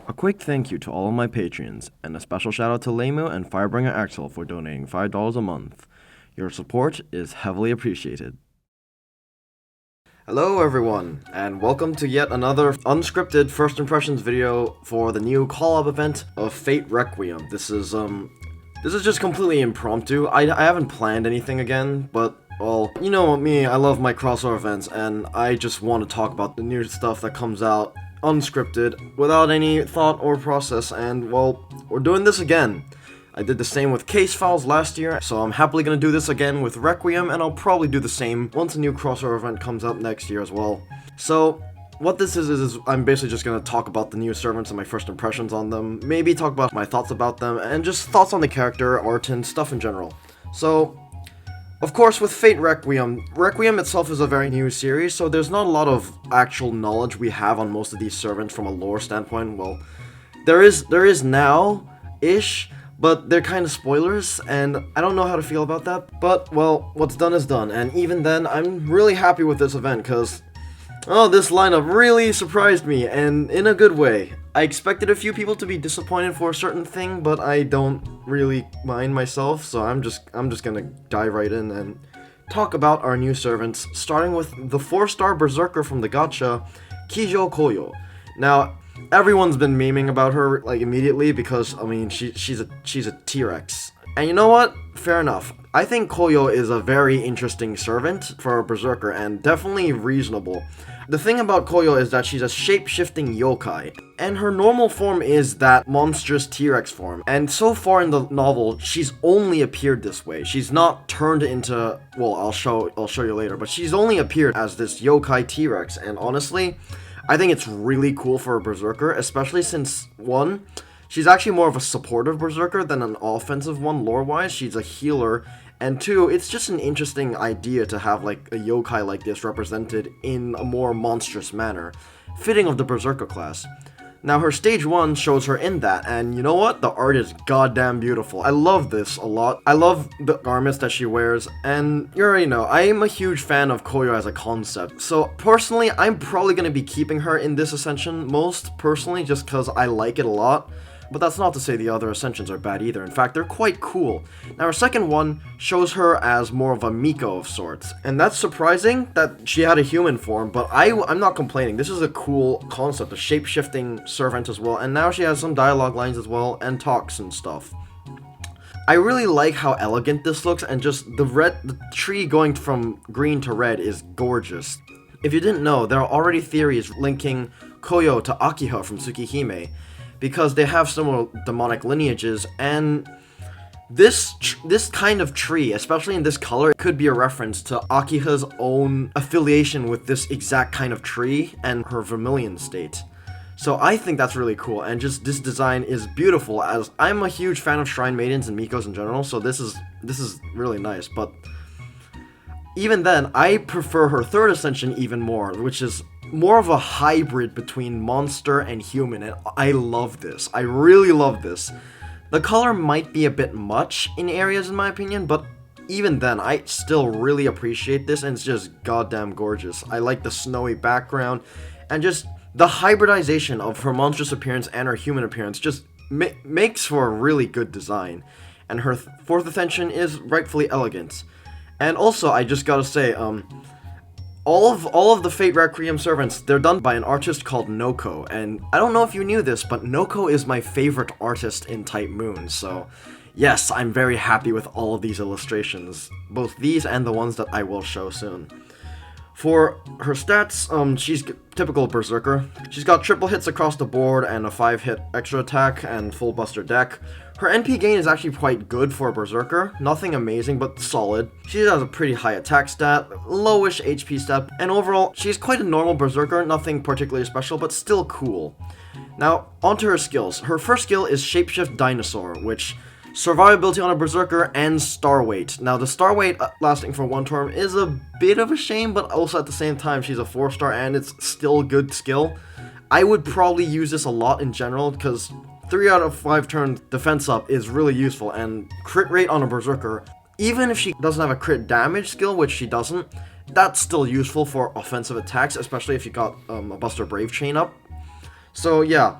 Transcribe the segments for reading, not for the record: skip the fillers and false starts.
A quick thank you to all of my patrons, and a special shout out to Lemu and Firebringer Axel for donating $5 a month. Your support is heavily appreciated. Hello everyone, and welcome to yet another unscripted first impressions video for the new Collab event of Fate Requiem. This is just completely impromptu. I haven't planned anything again, but well, you know me, I love my crossover events, and I just want to talk about the new stuff that comes out unscripted, without any thought or process, and well, we're doing this again. I did the same with Case Files last year, so I'm happily gonna do this again with Requiem, and I'll probably do the same once a new crossover event comes out next year as well. So, what this is I'm basically just gonna talk about the new servants and my first impressions on them, maybe talk about my thoughts about them, and just thoughts on the character, art, and stuff in general. So, of course, with Fate Requiem, Requiem itself is a very new series, so there's not a lot of actual knowledge we have on most of these servants from a lore standpoint. Well, there is now-ish, but they're kind of spoilers, and I don't know how to feel about that. But, well, what's done is done, and even then, I'm really happy with this event, because, oh, this lineup really surprised me, and in a good way. I expected a few people to be disappointed for a certain thing, but I don't really mind myself, so I'm just gonna dive right in and talk about our new servants, starting with the 4-star Berserker from the gacha, Kijo Koyo. Now, everyone's been memeing about her, like, immediately, because, I mean, she's a T-Rex. And you know what? Fair enough. I think Koyo is a very interesting servant for a Berserker, and definitely reasonable. The thing about Koyo is that she's a shape-shifting yokai, and her normal form is that monstrous T-Rex form, and so far in the novel, she's only appeared this way. She's not turned into, well, I'll show you later, but she's only appeared as this yokai T-Rex, and honestly, I think it's really cool for a Berserker, especially since, one, she's actually more of a supportive Berserker than an offensive one lore-wise. She's a healer, and two, it's just an interesting idea to have like a yokai like this represented in a more monstrous manner, fitting of the Berserker class. Now her stage 1 shows her in that, and you know what? The art is goddamn beautiful. I love this a lot. I love the garments that she wears, and you already know, I am a huge fan of Koyo as a concept. So personally, I'm probably going to be keeping her in this Ascension most personally, just because I like it a lot. But that's not to say the other Ascensions are bad either. In fact, they're quite cool. Now, her second one shows her as more of a Miko of sorts. And that's surprising that she had a human form, but I'm not complaining. This is a cool concept, a shape-shifting servant as well. And now she has some dialogue lines as well, and talks and stuff. I really like how elegant this looks, and just the tree going from green to red is gorgeous. If you didn't know, there are already theories linking Koyo to Akiha from Tsukihime, because they have similar demonic lineages, and this kind of tree, especially in this color, could be a reference to Akiha's own affiliation with this exact kind of tree and her vermilion state. So I think that's really cool, and just this design is beautiful, as I'm a huge fan of Shrine Maidens and Mikos in general, so this is really nice. But even then, I prefer her third Ascension even more, which is more of a hybrid between monster and human, and I love this. I really love this. The color might be a bit much in areas in my opinion, but even then, I still really appreciate this, and it's just goddamn gorgeous. I like the snowy background, and just the hybridization of her monstrous appearance and her human appearance just makes for a really good design. And her fourth Ascension is rightfully elegant. And also, I just gotta say, all of the Fate Requiem servants, they're done by an artist called Noko, and I don't know if you knew this, but Noko is my favorite artist in Type Moon, so yes, I'm very happy with all of these illustrations, both these and the ones that I will show soon. For her stats, she's typical Berserker. She's got triple hits across the board and a 5-hit extra attack and full buster deck. Her NP gain is actually quite good for a Berserker, nothing amazing but solid. She has a pretty high attack stat, lowish HP stat, and overall, she's quite a normal Berserker, nothing particularly special, but still cool. Now, onto her skills. Her first skill is Shapeshift Dinosaur, which survivability on a Berserker and Star Weight. Now, the Star Weight lasting for one turn is a bit of a shame, but also at the same time, she's a 4-star and it's still a good skill. I would probably use this a lot in general, because 3 out of 5 turn defense up is really useful, and crit rate on a Berserker, even if she doesn't have a crit damage skill, which she doesn't, that's still useful for offensive attacks, especially if you got a Buster Brave chain up. So yeah,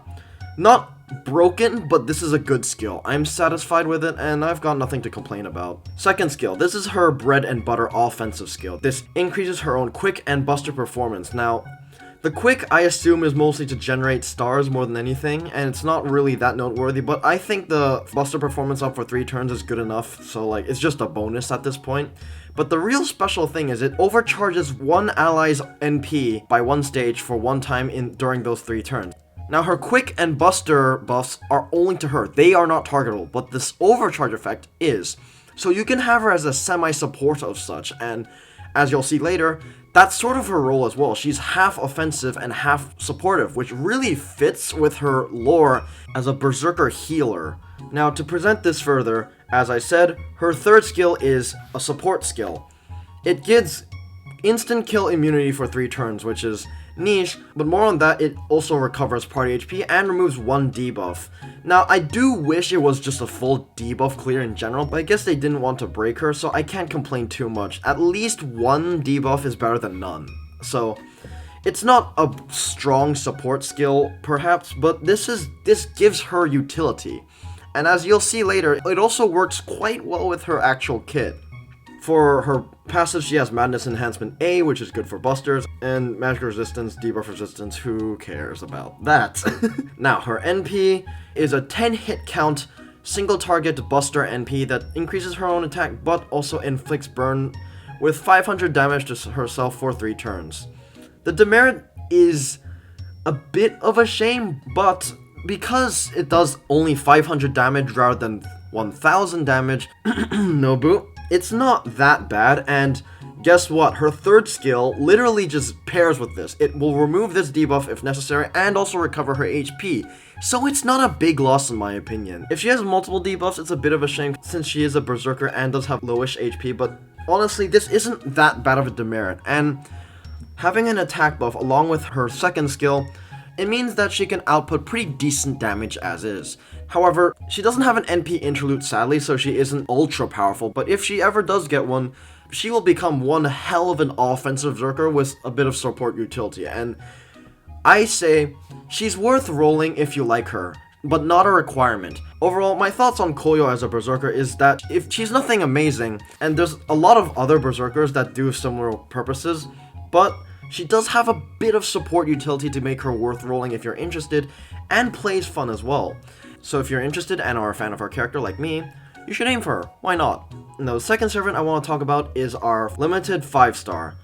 Not broken, but this is a good skill. I'm satisfied with it, and I've got nothing to complain about. Second skill, this is her bread and butter offensive skill. This increases her own quick and buster performance. Now, the quick, I assume, is mostly to generate stars more than anything, and it's not really that noteworthy, but I think the buster performance up for 3 turns is good enough, so like, it's just a bonus at this point. But the real special thing is it overcharges one ally's NP by 1 stage for 1 time during those 3 turns. Now, her quick and buster buffs are only to her. They are not targetable, but this overcharge effect is. So you can have her as a semi-support of such, and as you'll see later, that's sort of her role as well. She's half offensive and half supportive, which really fits with her lore as a Berserker healer. Now, to present this further, as I said, her third skill is a support skill. It gives instant kill immunity for 3 turns, which is niche, but more on that, it also recovers party HP and removes 1 debuff. Now, I do wish it was just a full debuff clear in general, but I guess they didn't want to break her, so I can't complain too much. At least 1 debuff is better than none. So, it's not a strong support skill, perhaps, but this gives her utility. And as you'll see later, it also works quite well with her actual kit. For her passive, she has Madness Enhancement A, which is good for busters, and Magic Resistance, Debuff Resistance, who cares about that? Now, her NP is a 10 hit count, single target buster NP that increases her own attack, but also inflicts burn with 500 damage to herself for 3 turns. The demerit is a bit of a shame, but because it does only 500 damage rather than 1000 damage, Nobu, it's not that bad, and guess what? Her third skill literally just pairs with this. It will remove this debuff if necessary, and also recover her HP. So it's not a big loss in my opinion. If she has multiple debuffs, it's a bit of a shame since she is a Berserker and does have lowish HP, but honestly, this isn't that bad of a demerit, and having an attack buff along with her second skill, it means that she can output pretty decent damage as is. However, she doesn't have an NP interlude sadly, so she isn't ultra powerful, but if she ever does get one, she will become one hell of an offensive Berserker with a bit of support utility, and I say she's worth rolling if you like her, but not a requirement. Overall, my thoughts on Koyo as a Berserker is that if she's nothing amazing, and there's a lot of other Berserkers that do similar purposes, but she does have a bit of support utility to make her worth rolling if you're interested, and plays fun as well. So if you're interested and are a fan of our character like me, you should aim for her. Why not? Now, the second servant I want to talk about is our limited 5-star,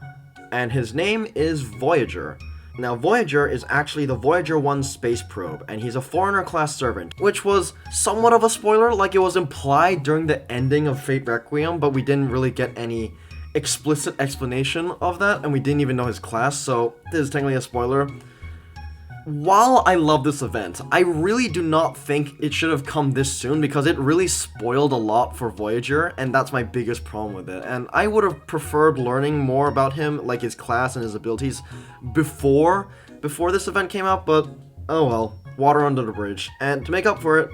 and his name is Voyager. Now, Voyager is actually the Voyager 1 space probe, and he's a Foreigner-class servant, which was somewhat of a spoiler, like it was implied during the ending of Fate Requiem, but we didn't really get any explicit explanation of that, and we didn't even know his class, so this is technically a spoiler. While I love this event, I really do not think it should have come this soon because it really spoiled a lot for Voyager, and that's my biggest problem with it. And I would have preferred learning more about him, like his class and his abilities, before this event came out, but oh well, water under the bridge. And to make up for it,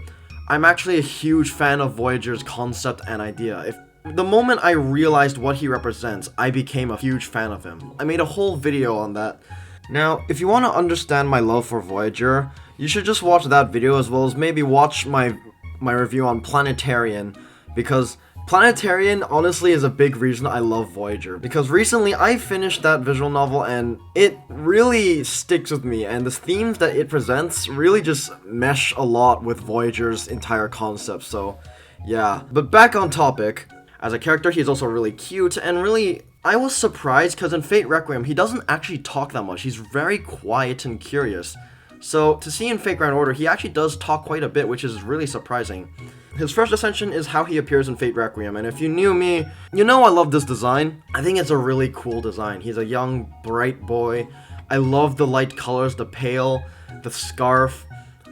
I'm actually a huge fan of Voyager's concept and idea. The moment I realized what he represents, I became a huge fan of him. I made a whole video on that. Now, if you want to understand my love for Voyager, you should just watch that video as well as maybe watch my review on Planetarian, because Planetarian honestly is a big reason I love Voyager, because recently I finished that visual novel and it really sticks with me, and the themes that it presents really just mesh a lot with Voyager's entire concept, so yeah. But back on topic, as a character he's also really cute, and really, I was surprised because in Fate Requiem, he doesn't actually talk that much. He's very quiet and curious. So, to see in Fate Grand Order, he actually does talk quite a bit, which is really surprising. His first ascension is how he appears in Fate Requiem, and if you knew me, you know I love this design. I think it's a really cool design. He's a young, bright boy. I love the light colors, the pale, the scarf,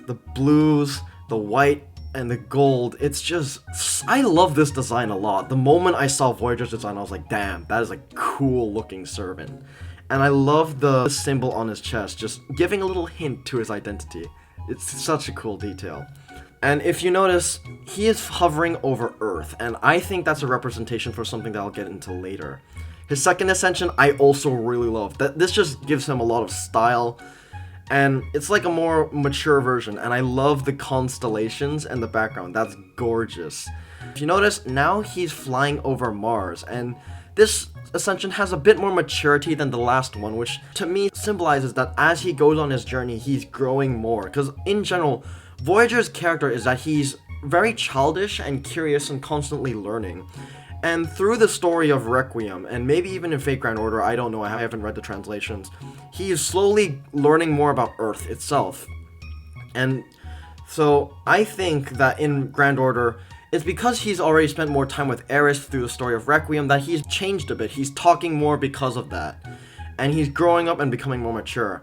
the blues, the white, and the gold. It's just, I love this design a lot. The moment I saw Voyager's design, I was like, damn, that is a cool looking servant. And I love the symbol on his chest, just giving a little hint to his identity. It's such a cool detail. And if you notice, he is hovering over Earth, and I think that's a representation for something that I'll get into later. His second ascension, I also really love. This just gives him a lot of style, And it's like a more mature version, and I love the constellations and the background. That's gorgeous. If you notice, now he's flying over Mars, and this ascension has a bit more maturity than the last one, which to me symbolizes that as he goes on his journey, he's growing more. Because in general, Voyager's character is that he's very childish and curious and constantly learning. And through the story of Requiem, and maybe even in Fate Grand Order, I don't know, I haven't read the translations, he is slowly learning more about Earth itself. And so I think that in Grand Order, it's because he's already spent more time with Eris through the story of Requiem that he's changed a bit. He's talking more because of that. And he's growing up and becoming more mature.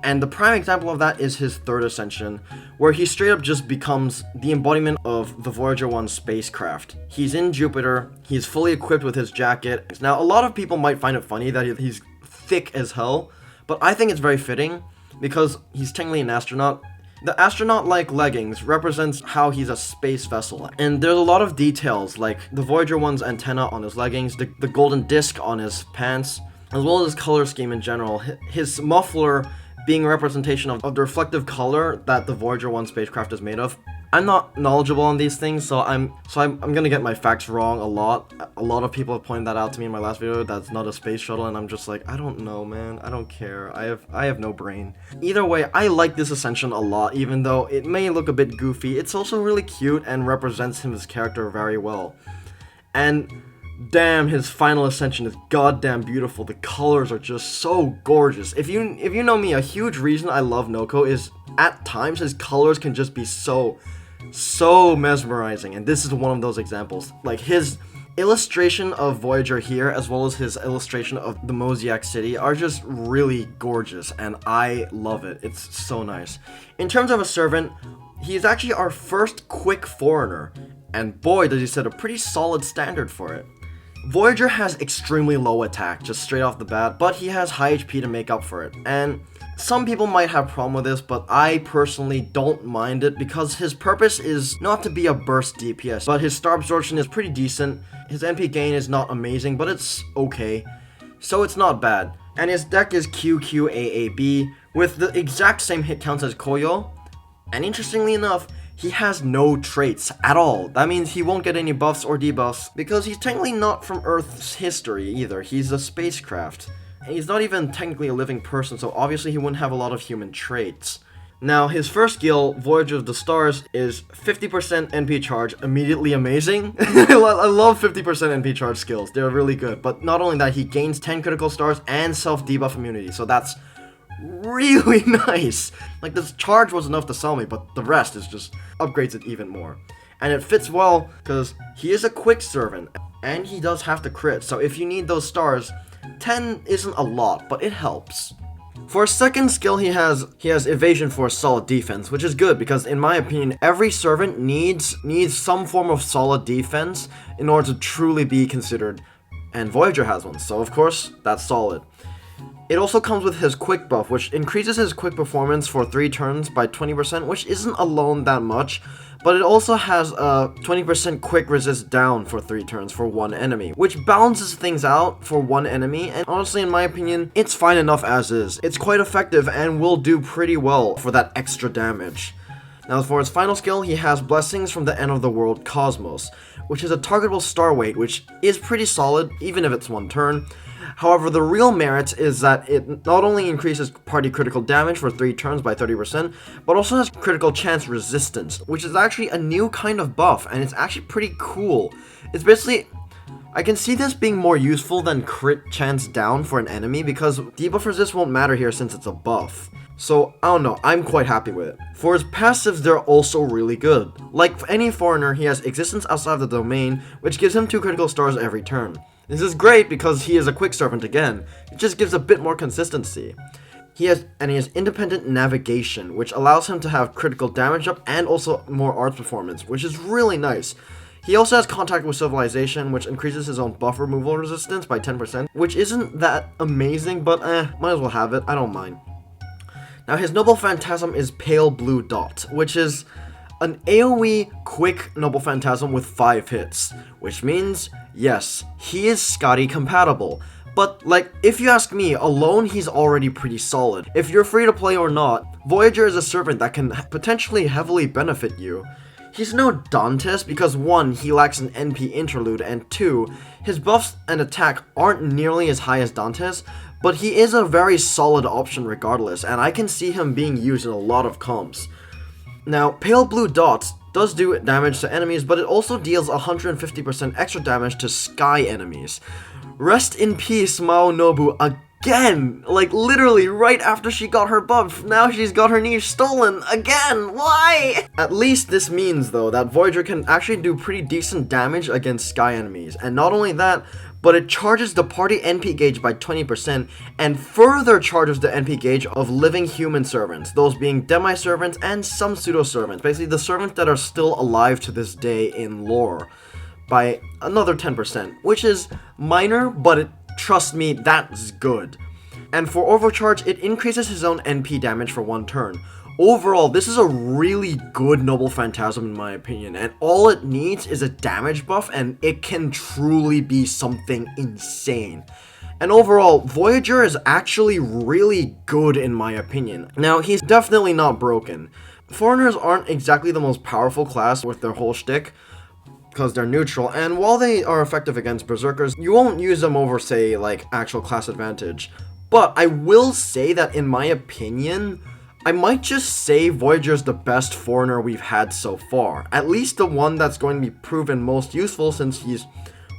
And the prime example of that is his third ascension, where he straight up just becomes the embodiment of the Voyager 1 spacecraft. He's in Jupiter, he's fully equipped with his jacket. Now, a lot of people might find it funny that he's thick as hell, but I think it's very fitting, because he's technically an astronaut. The astronaut-like leggings represents how he's a space vessel. And there's a lot of details, like the Voyager 1's antenna on his leggings, the golden disc on his pants, as well as his color scheme in general. His muffler being a representation of the reflective color that the Voyager 1 spacecraft is made of. I'm not knowledgeable on these things, so I'm gonna get my facts wrong a lot. A lot of people have pointed that out to me in my last video, that's not a space shuttle, and I'm just like, I don't know, man. I don't care. I have no brain. Either way, I like this ascension a lot, even though it may look a bit goofy. It's also really cute and represents his character very well. And damn, his final ascension is goddamn beautiful. The colors are just so gorgeous. If you know me, a huge reason I love Noko is at times his colors can just be so mesmerizing, and this is one of those examples. Like his illustration of Voyager here, as well as his illustration of the Mosaic City, are just really gorgeous, and I love it. It's so nice. In terms of a servant, he is actually our first quick foreigner, and boy does he set a pretty solid standard for it. Voyager has extremely low attack, just straight off the bat, but he has high HP to make up for it, and some people might have a problem with this, but I personally don't mind it because his purpose is not to be a burst DPS, but his star absorption is pretty decent, his MP gain is not amazing, but it's okay, so it's not bad. And his deck is QQAAB, with the exact same hit counts as Koyo, and interestingly enough, he has no traits at all. That means he won't get any buffs or debuffs, because he's technically not from Earth's history either, he's a spacecraft. And he's not even technically a living person, so obviously he wouldn't have a lot of human traits. Now, his first skill, Voyage of the Stars, is 50% NP charge, immediately amazing. I love 50% NP charge skills, they're really good. But not only that, he gains 10 critical stars and self-debuff immunity, so that's really nice. Like, this charge was enough to sell me, but the rest is just upgrades it even more. And it fits well, because he is a quick servant, and he does have to crit, so if you need those stars, 10 isn't a lot, but it helps. For a second skill, he has evasion for solid defense, which is good because in my opinion, every servant needs some form of solid defense in order to truly be considered, and Voyager has one, so of course, that's solid. It also comes with his quick buff, which increases his quick performance for 3 turns by 20%, which isn't alone that much, but it also has a 20% quick resist down for 3 turns for 1 enemy, which balances things out for 1 enemy, and honestly, in my opinion, it's fine enough as is. It's quite effective and will do pretty well for that extra damage. Now, for his final skill, he has Blessings from the End of the World Cosmos, which is a targetable star weight, which is pretty solid, even if it's 1 turn. However, the real merit is that it not only increases party critical damage for 3 turns by 30%, but also has critical chance resistance, which is actually a new kind of buff, and it's actually pretty cool. It's basically, I can see this being more useful than crit chance down for an enemy, because debuff resist won't matter here since it's a buff. So, I don't know, I'm quite happy with it. For his passives, they're also really good. Like for any foreigner, he has Existence Outside of the Domain, which gives him 2 critical stars every turn. This is great because he is a quick servant again. It just gives a bit more consistency. He has Independent Navigation, which allows him to have critical damage up and also more arts performance, which is really nice. He also has Contact with Civilization, which increases his own buff removal resistance by 10%, which isn't that amazing, but might as well have it, I don't mind. Now his Noble Phantasm is Pale Blue Dot, which is an AoE quick Noble Phantasm with 5 hits, which means, yes, he is Scotty compatible, But, like, if you ask me, alone he's already pretty solid. If you're free to play or not, Voyager is a servant that can potentially heavily benefit you. He's no Dantes because 1, he lacks an NP interlude, and 2, his buffs and attack aren't nearly as high as Dantes, but he is a very solid option regardless, and I can see him being used in a lot of comps. Now, Pale Blue Dots does do damage to enemies, but it also deals 150% extra damage to sky enemies. Rest in peace, Mao Nobu, again! Like, literally, right after she got her buff, now she's got her niche stolen again! Why? At least this means, though, that Voyager can actually do pretty decent damage against sky enemies, and not only that, but it charges the party NP gauge by 20% and further charges the NP gauge of living human servants, those being demi-servants and some pseudo-servants, basically the servants that are still alive to this day in lore, by another 10%, which is minor, but trust me, that's good. And for overcharge, it increases his own NP damage for 1 turn. Overall, this is a really good Noble Phantasm in my opinion, and all it needs is a damage buff, and it can truly be something insane. And overall, Voyager is actually really good in my opinion. Now, he's definitely not broken. Foreigners aren't exactly the most powerful class with their whole shtick, because they're neutral, and while they are effective against Berserkers, you won't use them over, say, like, actual class advantage. But I will say that in my opinion, I might just say Voyager's the best foreigner we've had so far. At least the one that's going to be proven most useful since he's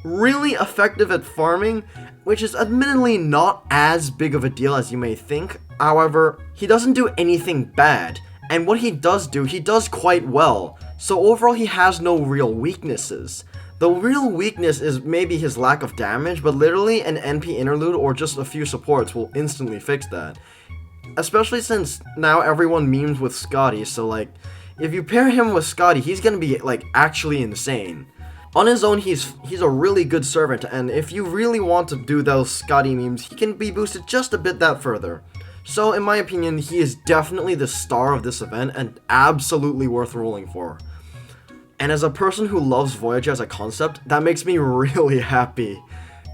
really effective at farming, which is admittedly not as big of a deal as you may think. However, he doesn't do anything bad, and what he does do, he does quite well. So overall, he has no real weaknesses. The real weakness is maybe his lack of damage, but literally an NP interlude or just a few supports will instantly fix that. Especially since now everyone memes with Scotty, so like, if you pair him with Scotty, he's gonna be like actually insane. On his own, he's a really good servant, and if you really want to do those Scotty memes, he can be boosted just a bit that further. So in my opinion, he is definitely the star of this event and absolutely worth rolling for. And as a person who loves Voyager as a concept, that makes me really happy.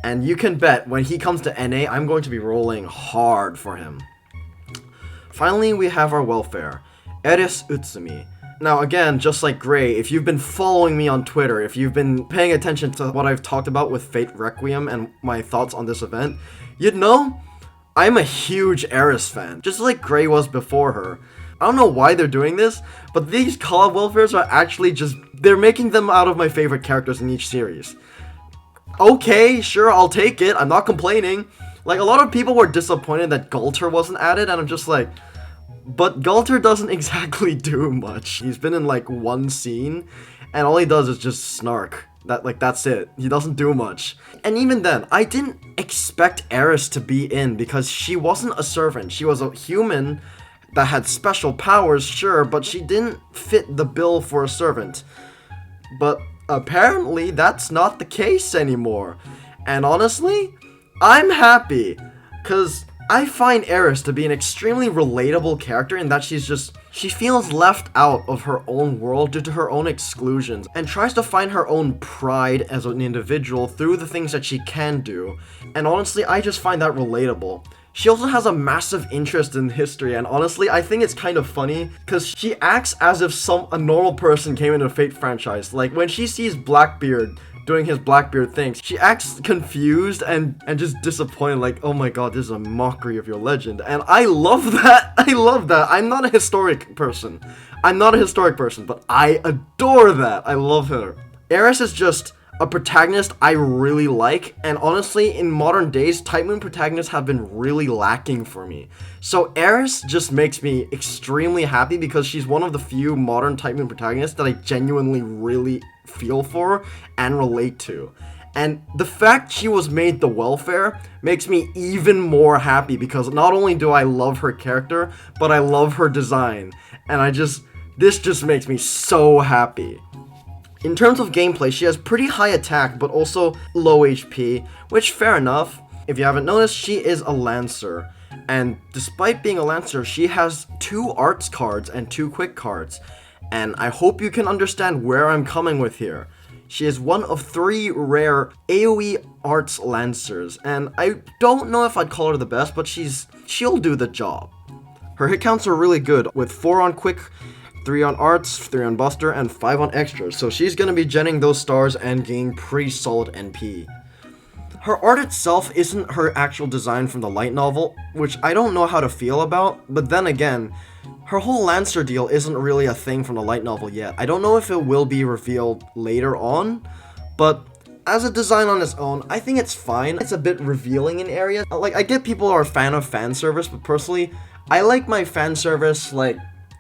And you can bet when he comes to NA, I'm going to be rolling hard for him. Finally, we have our welfare, Eris Utsumi. Now again, just like Gray, if you've been following me on Twitter, if you've been paying attention to what I've talked about with Fate Requiem and my thoughts on this event, you'd know I'm a huge Eris fan, just like Gray was before her. I don't know why they're doing this, but these Collab welfares are actually they're making them out of my favorite characters in each series. Okay, sure, I'll take it, I'm not complaining. Like, a lot of people were disappointed that Galter wasn't added, and I'm just like, but Galter doesn't exactly do much. He's been in like 1 scene, and all he does is just snark. That's it. He doesn't do much. And even then, I didn't expect Eris to be in because she wasn't a servant. She was a human that had special powers, sure, but she didn't fit the bill for a servant. But apparently, that's not the case anymore. And honestly, I'm happy, because I find Eris to be an extremely relatable character in that she feels left out of her own world due to her own exclusions, and tries to find her own pride as an individual through the things that she can do, and honestly, I just find that relatable. She also has a massive interest in history, and honestly, I think it's kind of funny, because she acts as if a normal person came into the Fate franchise. Like, when she sees Blackbeard doing his Blackbeard things, she acts confused and just disappointed, like, oh my god, this is a mockery of your legend, and I love that. I love that. I'm not a historic person, but I adore that. I love her. Eris is just a protagonist I really like, and honestly, in modern days, Type Moon protagonists have been really lacking for me. So Eris just makes me extremely happy because she's one of the few modern Type Moon protagonists that I genuinely really feel for and relate to. And the fact she was made the welfare makes me even more happy because not only do I love her character, but I love her design. And this just makes me so happy. In terms of gameplay, she has pretty high attack, but also low HP, which fair enough. If you haven't noticed, she is a Lancer. And despite being a Lancer, she has 2 arts cards and 2 quick cards. And I hope you can understand where I'm coming with here. She is one of 3 rare AoE Arts Lancers, and I don't know if I'd call her the best, but she'll do the job. Her hit counts are really good, with 4 on Quick, 3 on Arts, 3 on Buster, and 5 on Extras, so she's gonna be genning those stars and gaining pretty solid NP. Her art itself isn't her actual design from the light novel, which I don't know how to feel about, but then again, her whole Lancer deal isn't really a thing from the light novel yet. I don't know if it will be revealed later on, but as a design on its own, I think it's fine. It's a bit revealing in areas. Like, I get people are a fan of fan service, but personally, I like my fan service, like,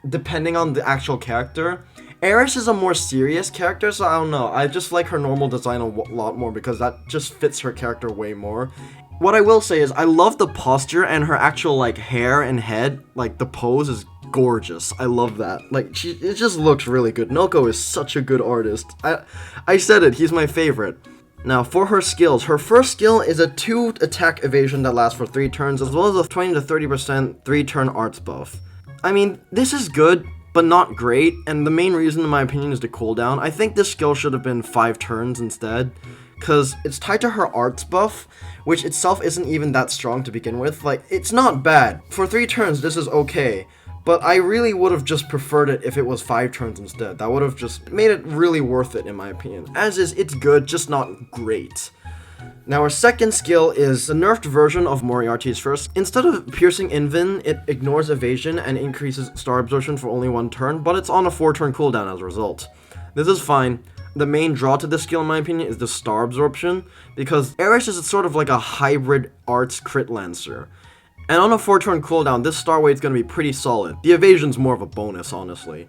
depending on the actual character. Eris is a more serious character, so I don't know. I just like her normal design a lot more because that just fits her character way more. What I will say is I love the posture and her actual, like, hair and head. Like, the pose is gorgeous. I love that. Like, it just looks really good. Noko is such a good artist. I said it, he's my favorite. Now, for her skills, her first skill is a 2 attack evasion that lasts for 3 turns, as well as a 20 to 30% 3-turn arts buff. I mean, this is good, but not great, and the main reason, in my opinion, is the cooldown. I think this skill should have been 5 turns instead, because it's tied to her arts buff, which itself isn't even that strong to begin with. Like, it's not bad. For 3 turns, this is okay, but I really would have just preferred it if it was 5 turns instead. That would have just made it really worth it, in my opinion. As is, it's good, just not great. Now, our second skill is a nerfed version of Moriarty's first. Instead of piercing Invin, it ignores evasion and increases star absorption for only 1 turn, but it's on a 4-turn cooldown as a result. This is fine. The main draw to this skill, in my opinion, is the star absorption, because Eris is sort of like a hybrid arts crit lancer. And on a 4-turn cooldown, this star weight's gonna be pretty solid. The evasion's more of a bonus, honestly.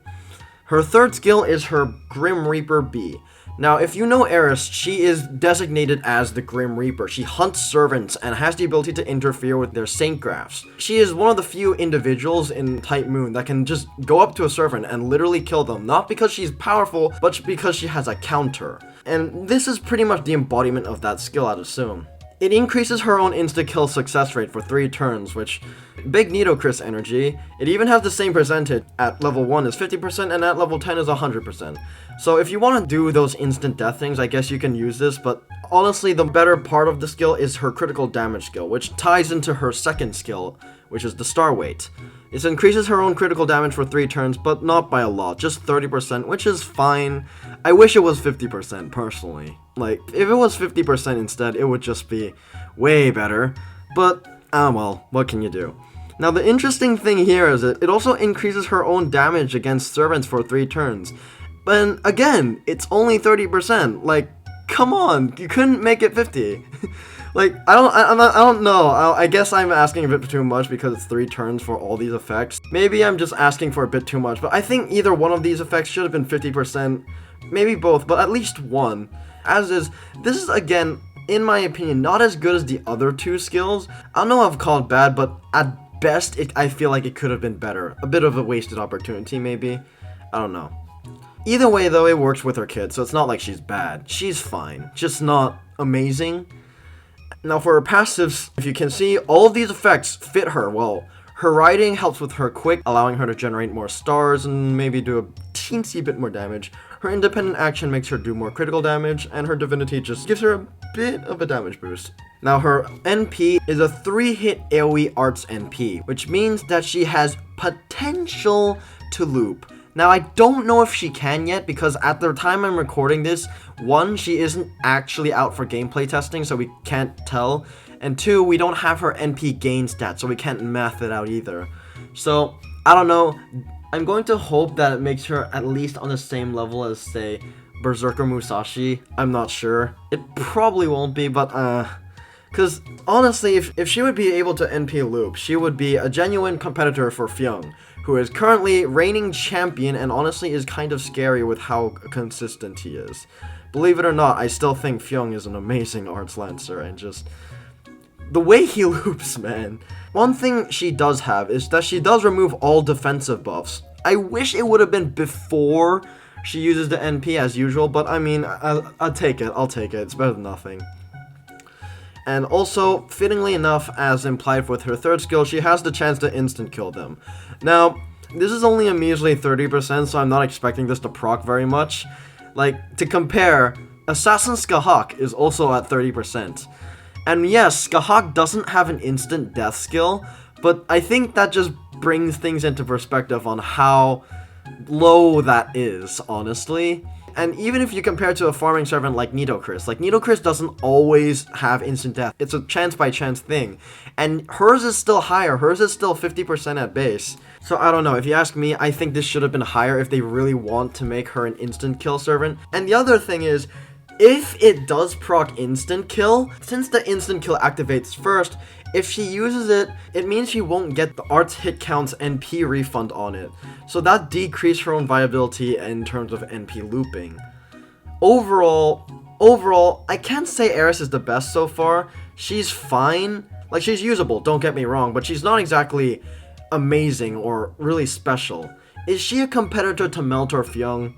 Her third skill is her Grim Reaper B. Now, if you know Eris, she is designated as the Grim Reaper. She hunts servants and has the ability to interfere with their saint graphs. She is one of the few individuals in Type Moon that can just go up to a servant and literally kill them, not because she's powerful, but because she has a counter. And this is pretty much the embodiment of that skill, I'd assume. It increases her own insta-kill success rate for 3 turns, which, big Nitocris energy. It even has the same percentage. At level 1 is 50% and at level 10 is 100%. So if you want to do those instant death things, I guess you can use this, but honestly, the better part of the skill is her critical damage skill, which ties into her second skill, which is the star weight. It increases her own critical damage for 3 turns, but not by a lot, just 30%, which is fine. I wish it was 50%, personally. Like, if it was 50% instead, it would just be way better. But, well, what can you do? Now, the interesting thing here is that it also increases her own damage against servants for 3 turns. But again, it's only 30%. Like, come on, you couldn't make it 50. Like, I don't know. I guess I'm asking a bit too much because it's 3 turns for all these effects. Maybe I'm just asking for a bit too much, but I think either one of these effects should have been 50%. Maybe both, but at least one. As is, this is, again, in my opinion, not as good as the other 2 skills. I don't know if I've called bad, but at best, I feel like it could have been better. A bit of a wasted opportunity, maybe. I don't know. Either way, though, it works with her kid, so it's not like she's bad. She's fine, just not amazing. Now, for her passives, if you can see, all of these effects fit her well. Her riding helps with her quick, allowing her to generate more stars and maybe do a teensy bit more damage. Her independent action makes her do more critical damage, and her divinity just gives her a bit of a damage boost. Now, her NP is a 3-hit AoE Arts NP, which means that she has potential to loop. Now, I don't know if she can yet, because at the time I'm recording this, 1, she isn't actually out for gameplay testing, so we can't tell, and 2, we don't have her NP gain stat, so we can't math it out either. So, I don't know. I'm going to hope that it makes her at least on the same level as, say, Berserker Musashi. I'm not sure. It probably won't be, but, because, honestly, if she would be able to NP loop, she would be a genuine competitor for Fyung, who is currently reigning champion and honestly is kind of scary with how consistent he is. Believe it or not, I still think Fyung is an amazing Arts Lancer, and just the way he loops, man. One thing she does have is that she does remove all defensive buffs. I wish it would have been before she uses the NP as usual, but I mean, I'll take it, it's better than nothing. And also, fittingly enough, as implied with her third skill, she has the chance to instant kill them. Now, this is only a measly 30%, so I'm not expecting this to proc very much. Like, to compare, Assassin Skahak is also at 30%. And yes, Skahak doesn't have an instant death skill, but I think that just brings things into perspective on how low that is, honestly. And even if you compare to a farming servant like Nitocris doesn't always have instant death. It's a chance-by-chance thing. And hers is still higher. Hers is still 50% at base. So I don't know. If you ask me, I think this should have been higher if they really want to make her an instant kill servant. And the other thing is, if it does proc instant kill, since the instant kill activates first, if she uses it, it means she won't get the art's hit counts NP refund on it. So that decreases her own viability in terms of NP looping. Overall, I can't say Eris is the best so far. She's fine. Like, she's usable, don't get me wrong, but she's not exactly amazing or really special. Is she a competitor to Melt or Fyung?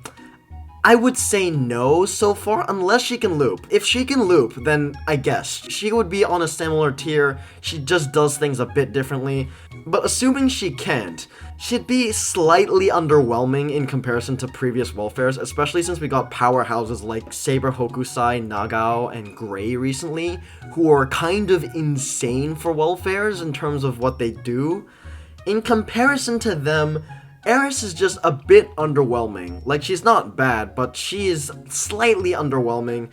I would say no so far, unless she can loop. If she can loop, then I guess. She would be on a similar tier, she just does things a bit differently. But assuming she can't, she'd be slightly underwhelming in comparison to previous welfares, especially since we got powerhouses like Saber Hokusai, Nagao, and Grey recently, who are kind of insane for welfares in terms of what they do. In comparison to them, Eris is just a bit underwhelming. Like, she's not bad, but she is slightly underwhelming,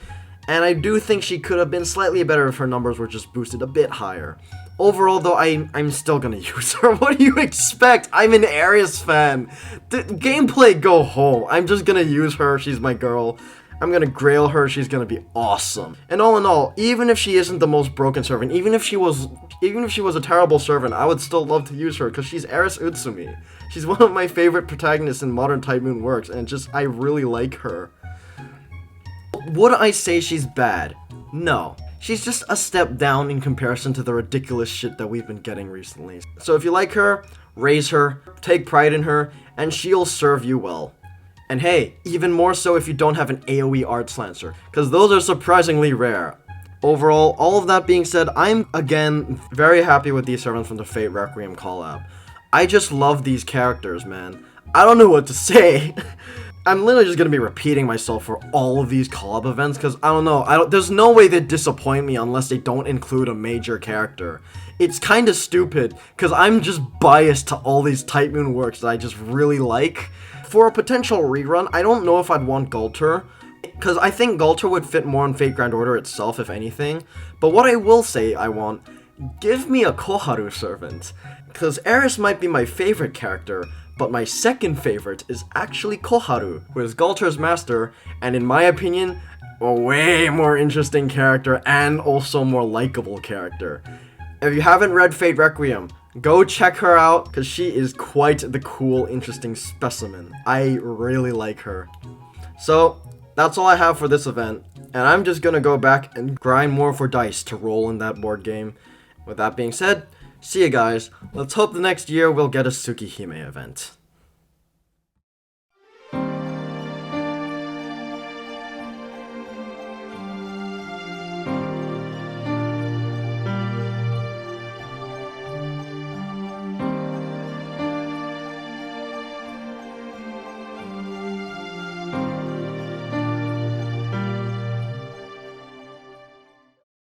and I do think she could have been slightly better if her numbers were just boosted a bit higher. Overall, though, I'm still gonna use her. What do you expect? I'm an Eris fan. Gameplay, go home. I'm just gonna use her. She's my girl. I'm gonna grail her, she's gonna be awesome. And all in all, even if she isn't the most broken servant, even if she was a terrible servant, I would still love to use her, because she's Eris Utsumi. She's one of my favorite protagonists in modern Type Moon works, and I really like her. Would I say she's bad? No. She's just a step down in comparison to the ridiculous shit that we've been getting recently. So if you like her, raise her, take pride in her, and she'll serve you well. And hey, even more so if you don't have an AoE Arts Lancer, because those are surprisingly rare. Overall, all of that being said, I'm, again, very happy with these servants from the Fate Requiem collab. I just love these characters, man. I don't know what to say. I'm literally just gonna be repeating myself for all of these collab events, because I don't know, there's no way they disappoint me unless they don't include a major character. It's kind of stupid, because I'm just biased to all these Type Moon works that I just really like. For a potential rerun, I don't know if I'd want Gulter, because I think Gulter would fit more in Fate Grand Order itself, if anything. But what I will say I want, give me a Koharu servant, because Eris might be my favorite character, but my second favorite is actually Koharu, who is Gulter's master, and in my opinion, a way more interesting character and also more likable character. If you haven't read Fate Requiem, go check her out, because she is quite the cool, interesting specimen. I really like her. So, that's all I have for this event, and I'm just gonna go back and grind more for dice to roll in that board game. With that being said, see you guys. Let's hope the next year we'll get a Tsukihime event.